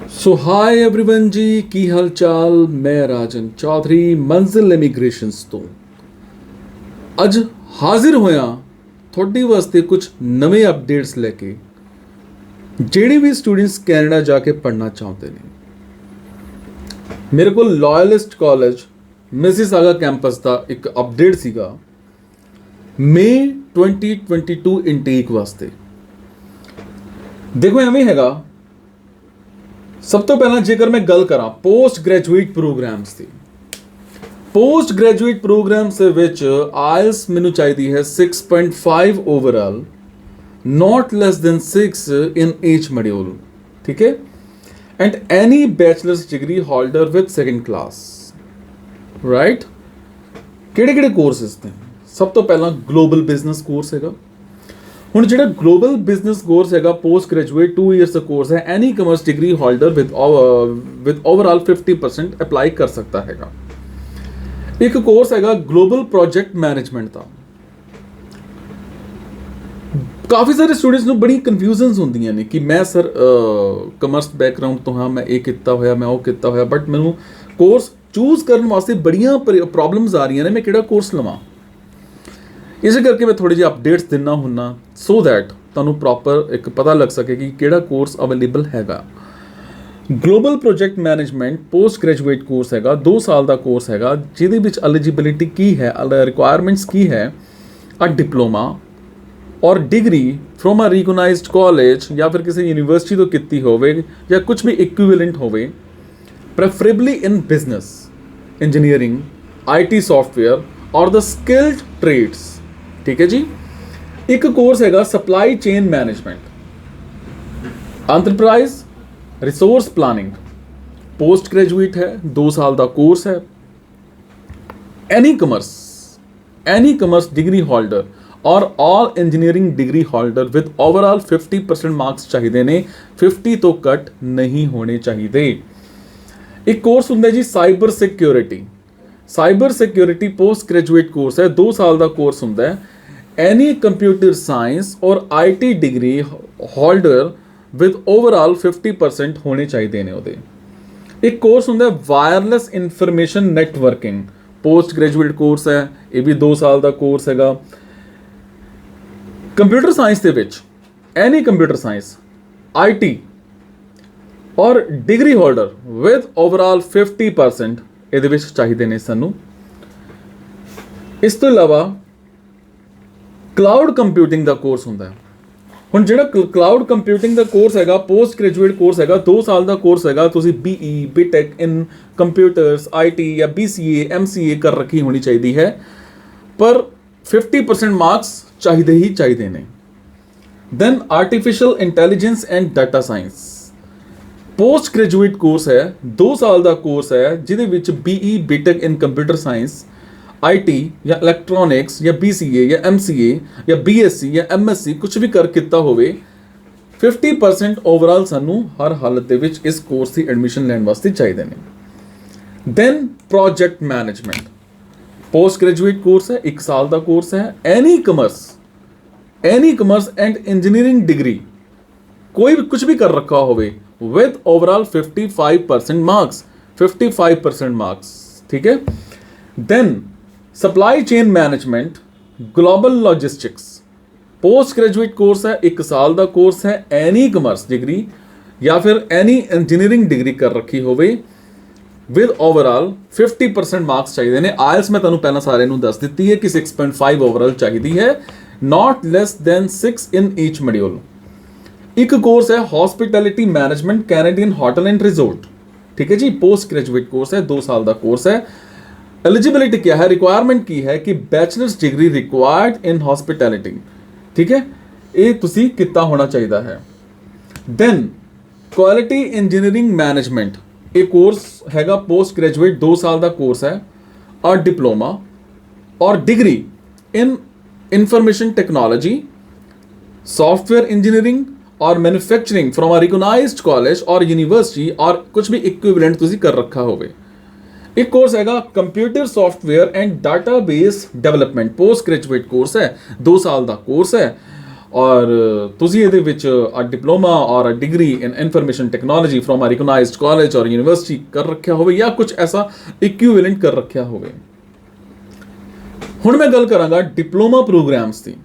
सो hi everyone जी की हाल चाल। मैं राजन चौधरी मंजिल इमीग्रेशनस ਤੋਂ ਅੱਜ ਹਾਜ਼ਰ ਹੋਇਆ ਤੁਹਾਡੇ ਵਾਸਤੇ ਕੁਝ ਨਵੇਂ ਅਪਡੇਟਸ ਲੈ ਕੇ। ਜਿਹੜੇ ਵੀ ਸਟੂਡੈਂਟਸ ਕੈਨੇਡਾ ਜਾ ਕੇ ਪੜ੍ਹਨਾ ਚਾਹੁੰਦੇ ਨੇ, ਮੇਰੇ ਕੋਲ ਲਾਇਲਿਸਟ ਕਾਲਜ ਮਿਸੀਸਾਗਾ ਕੈਂਪਸ ਦਾ ਇੱਕ ਅਪਡੇਟ ਸੀਗਾ ਮਈ 2022 ਇਨਟੇਕ ਵਾਸਤੇ। ਦੇਖੋ ਐਵੇਂ ਹੈਗਾ, ਸਭ ਤੋਂ ਪਹਿਲਾਂ ਜੇਕਰ ਮੈਂ ਗੱਲ ਕਰਾਂ ਪੋਸਟ ਗ੍ਰੈਜੂਏਟ ਪ੍ਰੋਗਰਾਮਸ ਦੀ, ਪੋਸਟ ਗ੍ਰੈਜੂਏਟ ਪ੍ਰੋਗਰਾਮਸ ਦੇ ਵਿੱਚ ਆਇਲਸ ਮੈਨੂੰ ਚਾਹੀਦੀ ਹੈ 6.5 overall, not less than 6 in each module, ठीक है, and any bachelor's degree holder with second class, right? ਕਿਹੜੇ ਕੋਰਸਿਸ ਨੇ? ਸਭ ਤੋਂ ਪਹਿਲਾਂ ਗਲੋਬਲ ਬਿਜ਼ਨਸ ਕੋਰਸ ਹੈਗਾ। ਹੁਣ ਜਿਹੜਾ ਗਲੋਬਲ ਬਿਜ਼ਨਸ ਕੋਰਸ ਹੈਗਾ ਪੋਸਟ ਗ੍ਰੈਜੂਏਟ 2 ਇਅਰਸ ਦਾ ਕੋਰਸ ਹੈ, any commerce degree holder with overall 50% apply ਕਰ ਸਕਦਾ ਹੈਗਾ। ਇੱਕ ਕੋਰਸ ਹੈਗਾ ਗਲੋਬਲ ਪ੍ਰੋਜੈਕਟ ਮੈਨੇਜਮੈਂਟ ਦਾ। ਕਾਫੀ ਸਾਰੇ ਸਟੂਡੈਂਟਸ ਨੂੰ ਬੜੀ ਕਨਫਿਊਜ਼ਨਸ ਹੁੰਦੀਆਂ ਨੇ ਕਿ ਮੈਂ ਸਰ ਕਮਰਸ ਬੈਕਗਰਾਊਂਡ ਤੋਂ ਹਾਂ, ਮੈਂ ਇਹ ਕੀਤਾ ਹੋਇਆ, ਮੈਂ ਉਹ ਕੀਤਾ ਹੋਇਆ, ਬਟ ਮੈਨੂੰ ਕੋਰਸ ਚੂਜ਼ ਕਰਨ ਵਾਸਤੇ ਬੜੀਆਂ ਪ੍ਰੋਬਲਮਸ ਆ ਰਹੀਆਂ ਨੇ, ਮੈਂ ਕਿਹੜਾ ਕੋਰਸ ਲਵਾਂ। ਇਸੇ ਕਰਕੇ ਮੈਂ ਥੋੜ੍ਹੇ ਜਿਹੇ ਅਪਡੇਟਸ ਦਿੰਦਾ ਹੁੰਦਾ ਸੋ ਦੈਟ ਤੁਹਾਨੂੰ ਪ੍ਰੋਪਰ ਇੱਕ ਪਤਾ ਲੱਗ ਸਕੇ ਕਿ ਕਿਹੜਾ ਕੋਰਸ ਅਵੇਲੇਬਲ ਹੈਗਾ। Global project management post graduate course ਹੈਗਾ, 2 ਸਾਲ ਦਾ ਕੋਰਸ ਹੈਗਾ, ਜਿਹਦੇ ਵਿੱਚ ਐਲੀਜੀਬਿਲਿਟੀ ਕੀ ਹੈ, ਰਿਕੁਆਇਰਮੈਂਟਸ ਕੀ ਹੈ, ਅ ਡਿਪਲੋਮਾ ਔਰ ਡਿਗਰੀ ਫਰੋਮ ਅ ਰਿਕੋਗਨਾਈਜ਼ਡ ਕਾਲਜ ਜਾਂ ਫਿਰ ਕਿਸੇ ਯੂਨੀਵਰਸਿਟੀ ਤੋਂ ਕੀਤੀ ਹੋਵੇ ਜਾਂ ਕੁਝ ਵੀ ਇਕੁਇਵਲੈਂਟ ਹੋਵੇ, preferably in business, engineering, IT software ਔਰ ਦ ਸਕਿਲਡ ਟ੍ਰੇਡਸ। ਠੀਕ ਹੈ ਜੀ। ਇੱਕ ਕੋਰਸ ਹੈਗਾ supply chain management, enterprise resource planning, post graduate ਹੈ, 2 ਸਾਲ ਦਾ ਕੋਰਸ ਹੈ। ਐਨੀ ਕਮਰਸ ਡਿਗਰੀ ਹੋਲਡਰ ਔਰ all engineering degree holder with overall 50% marks ਚਾਹੀਦੇ ਨੇ, 50 ਤੋਂ ਘੱਟ ਨਹੀਂ ਹੋਣੇ ਚਾਹੀਦੇ। ਇੱਕ ਕੋਰਸ ਹੁੰਦਾ ਜੀ cyber security post graduate course ਹੈ, 2 ਸਾਲ ਦਾ ਕੋਰਸ ਹੁੰਦਾ ਹੈ। ਐਨੀ ਕੰਪਿਊਟਰ ਸਾਇੰਸ ਔਰ IT degree holder with overall 50% ਹੋਣੇ ਚਾਹੀਦੇ ਨੇ ਉਹਦੇ। ਇੱਕ ਕੋਰਸ ਹੁੰਦਾ wireless information networking, post graduate course ਹੈ, ਇਹ ਵੀ 2 ਸਾਲ ਦਾ ਕੋਰਸ ਹੈਗਾ। ਕੰਪਿਊਟਰ ਸਾਇੰਸ ਦੇ ਵਿੱਚ ਐਨੀ ਕੰਪਿਊਟਰ ਸਾਇੰਸ IT ਔਰ ਡਿਗਰੀ ਹੋਲਡਰ ਵਿਦ ਓਵਰਆਲ 50% ਇਹਦੇ ਵਿੱਚ ਚਾਹੀਦੇ ਨੇ ਸਾਨੂੰ। ਇਸ ਤੋਂ ਇਲਾਵਾ ਕਲਾਊਡ ਕੰਪਿਊਟਿੰਗ ਦਾ ਕੋਰਸ ਹੁੰਦਾ ਹੈ। ਹੁਣ ਜਿਹੜਾ ਕਲਾਊਡ ਕੰਪਿਊਟਿੰਗ ਦਾ ਕੋਰਸ ਹੈਗਾ ਪੋਸਟ ਗ੍ਰੈਜੂਏਟ ਕੋਰਸ ਹੈਗਾ, 2 ਸਾਲ ਦਾ ਕੋਰਸ ਹੈਗਾ। ਤੁਸੀਂ BE BTech in computers IT ਜਾਂ BCA MCA ਕਰ ਰੱਖੀ ਹੋਣੀ ਚਾਹੀਦੀ ਹੈ, ਪਰ 50% ਮਾਰਕਸ ਚਾਹੀਦੇ ਹੀ ਚਾਹੀਦੇ ਨੇ। Then artificial intelligence and data science post graduate course ਹੈ, 2 ਸਾਲ ਦਾ ਕੋਰਸ ਹੈ, ਜਿਹਦੇ ਵਿੱਚ BE BTech in computer science IT ਜਾਂ ਇਲੈਕਟ੍ਰੋਨਿਕਸ ਜਾਂ BCA ਜਾਂ MCA ਜਾਂ BSc ਜਾਂ MSc ਕੁਝ ਵੀ ਕਰ ਕੀਤਾ ਹੋਵੇ, 50% ਓਵਰਆਲ ਸਾਨੂੰ ਹਰ ਹਾਲਤ ਦੇ ਵਿੱਚ ਇਸ ਕੋਰਸ ਦੀ ਐਡਮਿਸ਼ਨ ਲੈਣ ਵਾਸਤੇ ਚਾਹੀਦੇ ਨੇ। Then project management post graduate course ਹੈ, 1 ਸਾਲ ਦਾ ਕੋਰਸ ਹੈ। Any commerce and engineering degree ਕੋਈ ਵੀ ਕੁਝ ਵੀ ਕਰ ਰੱਖਾ ਹੋਵੇ with overall 55% marks, 55% marks, ठीक है। then supply chain management global logistics post graduate course है, 1 ਸਾਲ ਦਾ ਕੋਰਸ ਹੈ। any commerce degree ਜਾਂ ਫਿਰ any engineering degree ਕਰ ਰੱਖੀ ਹੋਵੇ with overall 50% marks ਚਾਹੀਦੇ ਨੇ। IELTS ਮੈਂ ਤੁਹਾਨੂੰ ਪਹਿਲਾਂ ਸਾਰਿਆਂ ਨੂੰ ਦੱਸ ਦਿੱਤੀ ਹੈ ਕਿ 6.5 overall ਚਾਹੀਦੀ ਹੈ, not less than 6 in each module। ਇੱਕ ਕੋਰਸ ਹੈ hospitality management Canadian hotel and resort, ਠੀਕ ਹੈ ਜੀ, ਪੋਸਟ ਗ੍ਰੈਜੂਏਟ ਕੋਰਸ ਹੈ, 2 ਸਾਲ ਦਾ ਕੋਰਸ ਹੈ। ਐਲੀਜੀਬਿਲਿਟੀ ਕੀ ਹੈ, ਰਿਕੁਆਇਰਮੈਂਟ ਕੀ ਹੈ ਕਿ bachelors degree required in hospitality, ਠੀਕ ਹੈ, ਇਹ ਤੁਸੀਂ ਕੀਤਾ ਹੋਣਾ ਚਾਹੀਦਾ ਹੈ। ਦੈਨ ਕੁਆਲਿਟੀ ਇੰਜੀਨੀਅਰਿੰਗ ਮੈਨੇਜਮੈਂਟ, ਇਹ ਕੋਰਸ ਹੈਗਾ ਪੋਸਟ ਗ੍ਰੈਜੂਏਟ 2 ਸਾਲ ਦਾ ਕੋਰਸ ਹੈ, ਔਰ ਡਿਪਲੋਮਾ ਔਰ degree in information technology, software engineering और manufacturing from a recognised college और यूनिवर्सिटी और कुछ भी इक्विवेलेंट तुसी कर रखा होवे। एक कोर्स हैगा computer software and database development, post graduate course है, 2 साल का कोर्स है। ਔਰ ਤੁਸੀਂ ਇਹਦੇ ਵਿੱਚ ਅ ਡਿਪਲੋਮਾ ਔਰ a degree in information technology from a recognised college ਔਰ ਯੂਨੀਵਰਸਿਟੀ ਕਰ ਰੱਖਿਆ ਹੋਵੇ ਜਾਂ ਕੁਝ ਐਸਾ ਇਕੁਇਵਲੈਂਟ ਕਰ ਰੱਖਿਆ ਹੋਵੇ। ਹੁਣ ਮੈਂ ਗੱਲ ਕਰਾਂਗਾ diploma programs the.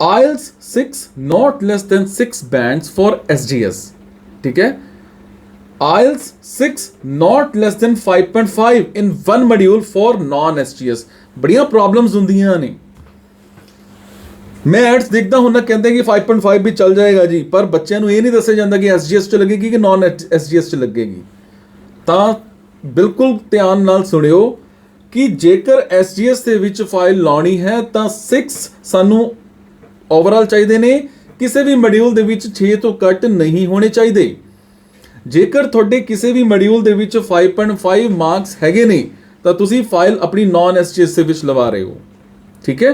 IELTS 6 not less than 6 bands for SGS, ठीक है। IELTS 6 not less than 5.5 in one module for non SGS। बड़िया प्रॉब्लम्स ਹੁੰਦੀਆਂ ਨੇ। मैं एड्स देखता हूं ना, कहते हैं कि 5.5 भी चल जाएगा जी, पर बच्चों ਨੂੰ ਇਹ ਨਹੀਂ ਦੱਸਿਆ ਜਾਂਦਾ ਕਿ SGS ਚ ਲੱਗੇਗੀ ਕਿ non SGS ਚ ਲੱਗੇਗੀ। ਤਾਂ ਬਿਲਕੁਲ ਧਿਆਨ ਨਾਲ ਸੁਣਿਓ ਕਿ ਜੇਕਰ SGS ਦੇ ਵਿੱਚ ਫਾਈਲ ਲਾਉਣੀ ਹੈ ਤਾਂ 6 ਸਾਨੂੰ ਓਵਰਆਲ ਚਾਹੀਦੇ ਨੇ, ਕਿਸੇ ਵੀ ਮੋਡਿਊਲ ਦੇ ਵਿੱਚ 6 ਤੋਂ ਘੱਟ ਨਹੀਂ ਹੋਣੇ ਚਾਹੀਦੇ। ਜੇਕਰ ਤੁਹਾਡੇ ਕਿਸੇ ਵੀ ਮੋਡਿਊਲ ਦੇ ਵਿੱਚ 5.5 ਮਾਰਕਸ ਹੈਗੇ ਨੇ ਤਾਂ ਤੁਸੀਂ ਫਾਈਲ ਆਪਣੀ ਨਾਨ SGS ਦੇ ਵਿੱਚ ਲਵਾ ਰਹੇ ਹੋ, ਠੀਕ ਹੈ।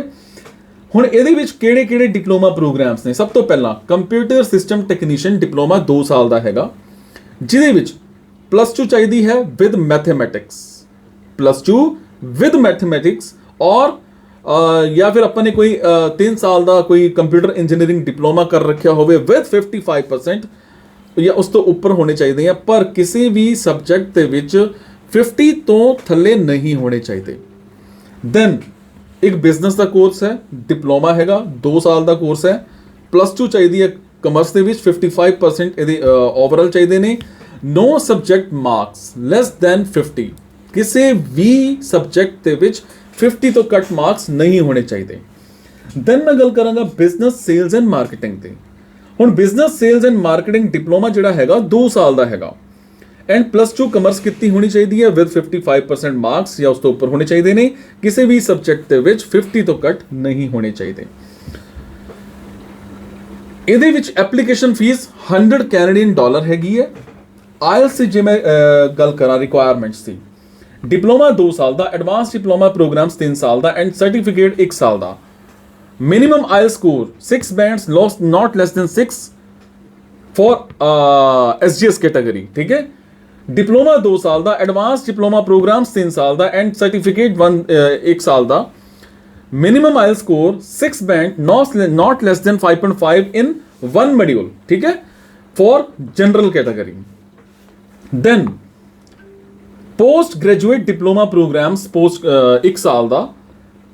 ਹੁਣ ਇਹਦੇ ਵਿੱਚ ਕਿਹੜੇ ਕਿਹੜੇ ਡਿਪਲੋਮਾ ਪ੍ਰੋਗਰਾਮਸ ਨੇ? ਸਭ ਤੋਂ ਪਹਿਲਾਂ ਕੰਪਿਊਟਰ ਸਿਸਟਮ ਟੈਕਨੀਸ਼ੀਅਨ ਡਿਪਲੋਮਾ 2 ਸਾਲ ਦਾ ਹੈਗਾ, ਜਿਹਦੇ ਵਿੱਚ +2 ਚਾਹੀਦੀ ਹੈ ਵਿਦ ਮੈਥਮੈਟਿਕਸ, +2 ਵਿਦ ਮੈਥਮੈਟਿਕਸ, ਔਰ ਜਾਂ ਫਿਰ ਆਪਾਂ ਨੇ ਕੋਈ 3 ਸਾਲ ਦਾ ਕੋਈ ਕੰਪਿਊਟਰ ਇੰਜੀਨੀਅਰਿੰਗ ਡਿਪਲੋਮਾ ਕਰ ਰੱਖਿਆ ਹੋਵੇ ਵਿਦ 55% ਜਾਂ ਉਸ ਤੋਂ ਉੱਪਰ ਹੋਣੇ ਚਾਹੀਦੇ ਆ, ਪਰ ਕਿਸੇ ਵੀ ਸਬਜੈਕਟ ਦੇ ਵਿੱਚ 50 ਤੋਂ ਥੱਲੇ ਨਹੀਂ ਹੋਣੇ ਚਾਹੀਦੇ। ਦੈਨ ਇੱਕ ਬਿਜ਼ਨਸ ਦਾ ਕੋਰਸ ਹੈ, ਡਿਪਲੋਮਾ ਹੈਗਾ, 2 ਸਾਲ ਦਾ ਕੋਰਸ ਹੈ, +2 ਚਾਹੀਦੀ ਹੈ ਕਮਰਸ ਦੇ ਵਿੱਚ, 55% ਇਹਦੇ ਓਵਰਆਲ ਚਾਹੀਦੇ ਨੇ। ਨੋ ਸਬਜੈਕਟ ਮਾਰਕਸ ਲੈਸ ਦੈਨ 50, ਕਿਸੇ ਵੀ ਸਬਜੈਕਟ ਦੇ ਵਿੱਚ 50 ਤੋਂ ਘੱਟ ਮਾਰਕਸ ਨਹੀਂ ਹੋਣੇ ਚਾਹੀਦੇ। ਦੈਨ ਮੈਂ ਗੱਲ ਕਰਾਂਗਾ ਬਿਜ਼ਨਸ ਸੇਲਸ ਐਂਡ ਮਾਰਕੀਟਿੰਗ ਤੇ। ਹੁਣ business sales and marketing diploma ਜਿਹੜਾ ਹੈਗਾ 2 ਸਾਲ ਦਾ ਹੈਗਾ, ਐਂਡ +2 ਕਮਰਸ ਕੀਤੀ ਹੋਣੀ ਚਾਹੀਦੀ ਹੈ ਵਿਦ 55% ਮਾਰਕਸ ਜਾਂ ਉਸ ਤੋਂ ਉੱਪਰ ਹੋਣੇ ਚਾਹੀਦੇ ਨੇ, ਕਿਸੇ ਵੀ ਸਬਜੈਕਟ ਦੇ ਵਿੱਚ 50 ਤੋਂ ਘੱਟ ਨਹੀਂ ਹੋਣੇ ਚਾਹੀਦੇ। ਇਹਦੇ ਵਿੱਚ ਐਪਲੀਕੇਸ਼ਨ ਫੀਸ $100 ਹੈਗੀ ਹੈ। IELTS ਦੀ ਜੇ ਮੈਂ ਗੱਲ ਕਰਾਂ ਰਿਕੁਆਇਰਮੈਂਟਸ ਦੀ, ਡਿਪਲੋਮਾ 2 ਸਾਲ ਦਾ, ਐਡਵਾਂਸ ਡਿਪਲੋਮਾ ਪ੍ਰੋਗਰਾਮਸ 3 ਸਾਲ ਦਾ, ਐਂਡ ਸਰਟੀਫਿਕੇਟ 1 ਸਾਲ ਦਾ। Minimum IELTS score 6 bands not less than 6 for SGS category, ठीक है। डिप्लोमा 2 साल ਦਾ, ਐਡਵਾਂਸ ਡਿਪਲੋਮਾ ਪ੍ਰੋਗਰਾਮਸ 3 ਸਾਲ ਦਾ, ਐਂਡ ਸਰਟੀਫਿਕੇਟ 1 ਸਾਲ ਦਾ। Minimum IELTS score 6 band not less than 5.5 in one module, ठीक है, for general category। then post graduate diploma programmes post 1 साल ਦਾ,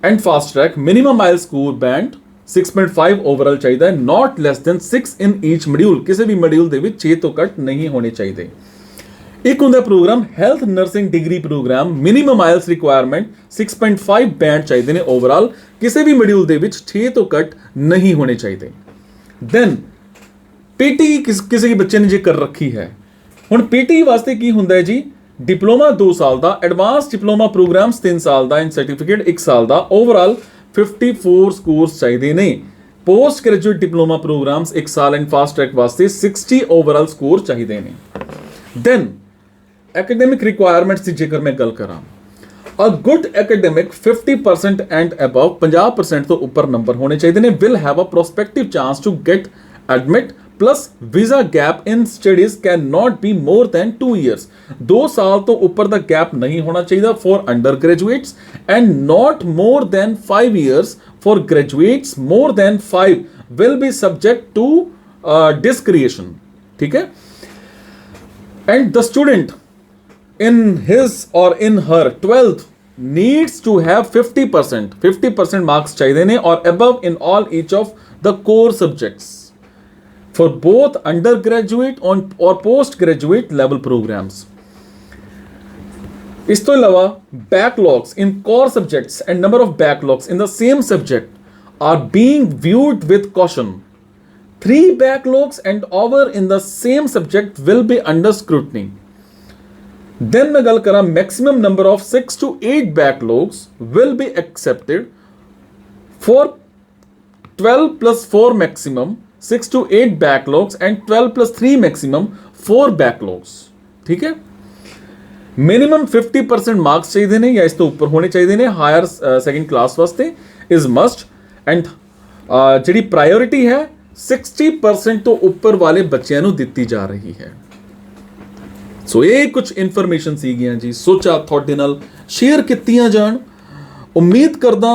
and fast track minimum IELTS score band 6.5 overall चाहिए, not less than 6 in each module, किसी भी module ਦੇ ਵਿੱਚ 6 ਤੋਂ ਘੱਟ ਨਹੀਂ ਹੋਣੇ ਚਾਹੀਦੇ। ਇੱਕ ਹੁੰਦਾ program health nursing degree program, minimum IELTS requirement 6.5 band ਚਾਹੀਦੇ ਨੇ ਓਵਰਆਲ, ਕਿਸੇ ਵੀ ਮੋਡਿਊਲ ਦੇ ਵਿੱਚ 6 ਤੋਂ ਘੱਟ ਨਹੀਂ ਹੋਣੇ ਚਾਹੀਦੇ। ਦੈਨ ਪੀਟੀ ਕਿਸੇ ਵੀ ਬੱਚੇ ਨੇ ਜੇ ਕਰ ਰੱਖੀ ਹੈ, ਹੁਣ ਪੀਟੀ ਵਾਸਤੇ ਕੀ ਹੁੰਦਾ ਹੈ ਜੀ? डिप्लोमा 2 साल ਦਾ, ਐਡਵਾਂਸ ਡਿਪਲੋਮਾ ਪ੍ਰੋਗਰਾਮਸ 3 ਸਾਲ ਦਾ, ਐਂਡ ਸਰਟੀਫਿਕੇਟ 1 ਸਾਲ ਦਾ। ਓਵਰਆਲ 54 ਸਕੋਰਸ ਚਾਹੀਦੇ ਨੇ। ਪੋਸਟ ਗ੍ਰੈਜੂਏਟ ਡਿਪਲੋਮਾ ਪ੍ਰੋਗਰਾਮਸ 1 ਸਾਲ, ਐਂਡ ਫਾਸਟ ਟਰੈਕ ਵਾਸਤੇ 60 ਓਵਰਆਲ ਸਕੋਰ ਚਾਹੀਦੇ ਨੇ। ਦੈਨ ਐਕੈਡੈਮਿਕ ਰਿਕੁਆਇਰਮੈਂਟਸ ਦੀ ਜੇਕਰ ਮੈਂ ਗੱਲ ਕਰਾਂ, a good academic 50% and above, 50% ਤੋਂ ਉੱਪਰ ਨੰਬਰ ਹੋਣੇ ਚਾਹੀਦੇ ਨੇ, will have a prospective chance to get admit, plus visa gap in studies can not be more than 2 years। 2 साल तो ऊपर का गैप नहीं होना चाहिए for undergraduates, and not more than 5 years for graduates. More than 5 will be subject to discretion, ठीक है। And the student in his or in her 12th needs to have 50% marks चाहिए ने और above in all each of the core subjects for both undergraduate or postgraduate level programs। इस तो अलावा backlogs in core subjects and number of backlogs in the same subject are being viewed with caution। 3 backlogs and over in the same subject will be under scrutiny। Then मैं गल करा maximum number of 6 to 8 backlogs will be accepted for 12 plus 4 maximum, 6 to 8 backlogs and 12 plus 3 maximum 4 backlogs, ठीक है। Minimum 50% marks चाहिए ने या इस तो ऊपर होने चाहिए ने हायर सेकंड क्लास वास्ते इज मस्ट। एंड जी प्रायोरिटी है 60% तो ऊपर वाले बच्चों ਨੂੰ ਦਿੱਤੀ ਜਾ ਰਹੀ ਹੈ। ਸੋ ਇਹ ਕੁਝ ਇਨਫੋਰਮੇਸ਼ਨ ਸੀਗੀਆਂ ਜੀ, ਸੋਚਾ ਤੁਹਾਡੇ ਨਾਲ ਸ਼ੇਅਰ ਕੀਤੀਆਂ ਜਾਣ। ਉਮੀਦ ਕਰਦਾ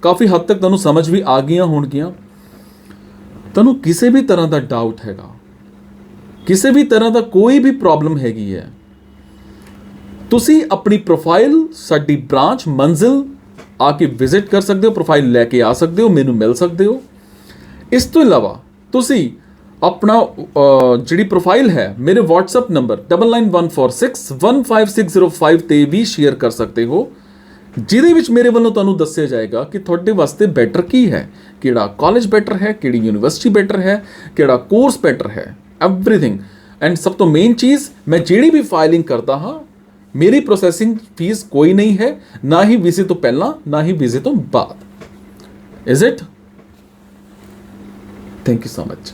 ਕਾਫੀ ਹੱਦ ਤੱਕ ਤੁਹਾਨੂੰ ਸਮਝ ਵੀ ਆ ਗਈਆਂ ਹੋਣਗੀਆਂ। ਤੁਹਾਨੂੰ ਕਿਸੇ ਵੀ ਤਰ੍ਹਾਂ ਦਾ ਡਾਊਟ ਹੈਗਾ, ਕਿਸੇ ਵੀ ਤਰ੍ਹਾਂ ਦਾ ਕੋਈ ਵੀ ਪ੍ਰੋਬਲਮ ਹੈਗੀ ਹੈ, ਤੁਸੀਂ ਆਪਣੀ ਪ੍ਰੋਫਾਈਲ ਸਾਡੀ ਬ੍ਰਾਂਚ ਮੰਜ਼ਿਲ ਆ ਕੇ ਵਿਜ਼ਿਟ ਕਰ ਸਕਦੇ ਹੋ, ਪ੍ਰੋਫਾਈਲ ਲੈ ਕੇ ਆ ਸਕਦੇ ਹੋ, ਮੈਨੂੰ ਮਿਲ ਸਕਦੇ ਹੋ। ਇਸ ਤੋਂ ਇਲਾਵਾ ਤੁਸੀਂ ਆਪਣਾ ਜਿਹੜੀ ਪ੍ਰੋਫਾਈਲ ਹੈ ਮੇਰੇ WhatsApp ਨੰਬਰ 9914615605 ਤੇ ਵੀ ਸ਼ੇਅਰ ਕਰ ਸਕਦੇ ਹੋ, ਜਿਹਦੇ ਵਿੱਚ ਮੇਰੇ ਵੱਲੋਂ ਤੁਹਾਨੂੰ ਦੱਸਿਆ ਜਾਏਗਾ ਕਿ ਤੁਹਾਡੇ ਵਾਸਤੇ ਬੈਟਰ ਕੀ ਹੈ, ਕਿਹੜਾ ਕਾਲਜ ਬੈਟਰ ਹੈ, ਕਿਹੜੀ ਯੂਨੀਵਰਸਿਟੀ ਬੈਟਰ ਹੈ, ਕਿਹੜਾ ਕੋਰਸ ਬੈਟਰ ਹੈ, ਐਵਰੀਥਿੰਗ। ਐਂਡ ਸਭ ਤੋਂ ਮੇਨ ਚੀਜ਼, ਮੈਂ ਜਿਹੜੀ ਵੀ ਫਾਈਲਿੰਗ ਕਰਦਾ ਹਾਂ ਮੇਰੀ ਪ੍ਰੋਸੈਸਿੰਗ ਫੀਸ ਕੋਈ ਨਹੀਂ ਹੈ, ਨਾ ਹੀ ਵੀਜ਼ੇ ਤੋਂ ਪਹਿਲਾਂ ਨਾ ਹੀ ਵੀਜ਼ੇ ਤੋਂ ਬਾਅਦ। Is it? Thank you so much.